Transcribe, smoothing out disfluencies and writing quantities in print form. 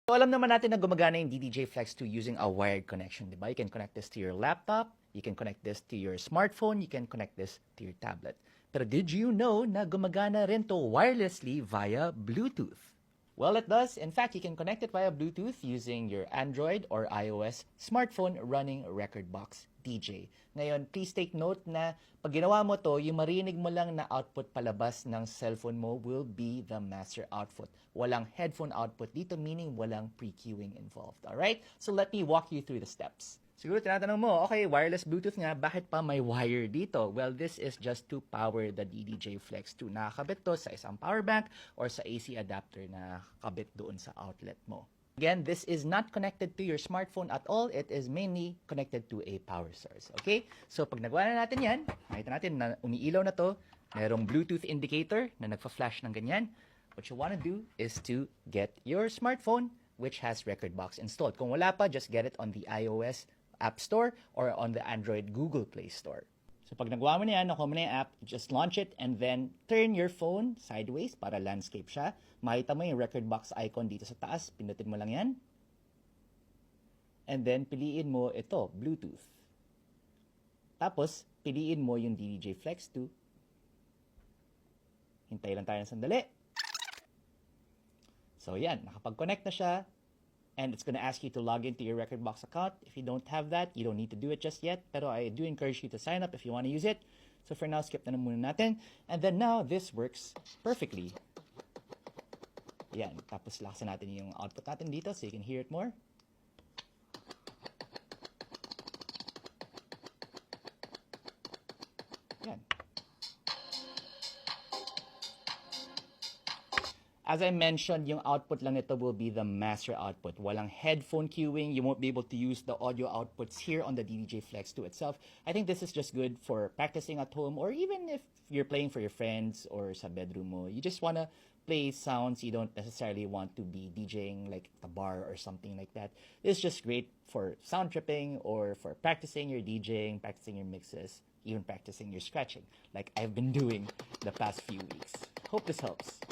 So alam naman natin na gumagana yung DDJ Flex 2 using a wired connection, di ba? You can connect this to your laptop, you can connect this to your smartphone, you can connect this to your tablet. Pero did you know na gumagana rin to wirelessly via Bluetooth? Well, it does. In fact, you can connect it via Bluetooth using your Android or iOS smartphone running Rekordbox DJ. Ngayon, please take note na pag ginawa mo to, yung marinig mo lang na output palabas ng cellphone mo will be the master output. Walang headphone output dito, meaning walang pre-queuing involved. Alright? So let me walk you through the steps. Siguro tinatanong mo, okay, wireless Bluetooth nga, bakit pa may wire dito? Well, this is just to power the DDJ Flex 2. Nakakabit to sa isang power bank or sa AC adapter na kabit doon sa outlet mo. Again, this is not connected to your smartphone at all. It is mainly connected to a power source. Okay? So, pag nagawa na natin yan, makita natin na umiilaw na to, merong Bluetooth indicator na nagfa-flash ng ganyan. What you want to do is to get your smartphone which has Rekordbox installed. Kung wala pa, just get it on the iOS App Store or on the Android Google Play Store. So pag nagawa mo na yan, nakuha mo na yung app, just launch it and then turn your phone sideways para landscape siya. Makita mo yung Rekordbox icon dito sa taas, pindutin mo lang yan. And then piliin mo ito, Bluetooth. Tapos, piliin mo yung DDJ Flex 2. Hintay lang tayo ng sandali. So yan, nakapag-connect na siya. And it's going to ask you to log into your Rekordbox account. If you don't have that, you don't need to do it just yet. Pero I do encourage you to sign up if you want to use it. So for now, skip na muna natin. And then now, this works perfectly. Yan. Tapos lakasan natin yung output natin dito so you can hear it more. Yan. As I mentioned, yung output lang nito will be the master output. Walang headphone queuing. You won't be able to use the audio outputs here on the DDJ Flex 2 itself. I think this is just good for practicing at home or even if you're playing for your friends or sa bedroom mo. You just want to play sounds. You don't necessarily want to be DJing like a bar or something like that. It's just great for sound tripping or for practicing your DJing, practicing your mixes, even practicing your scratching like I've been doing the past few weeks. Hope this helps.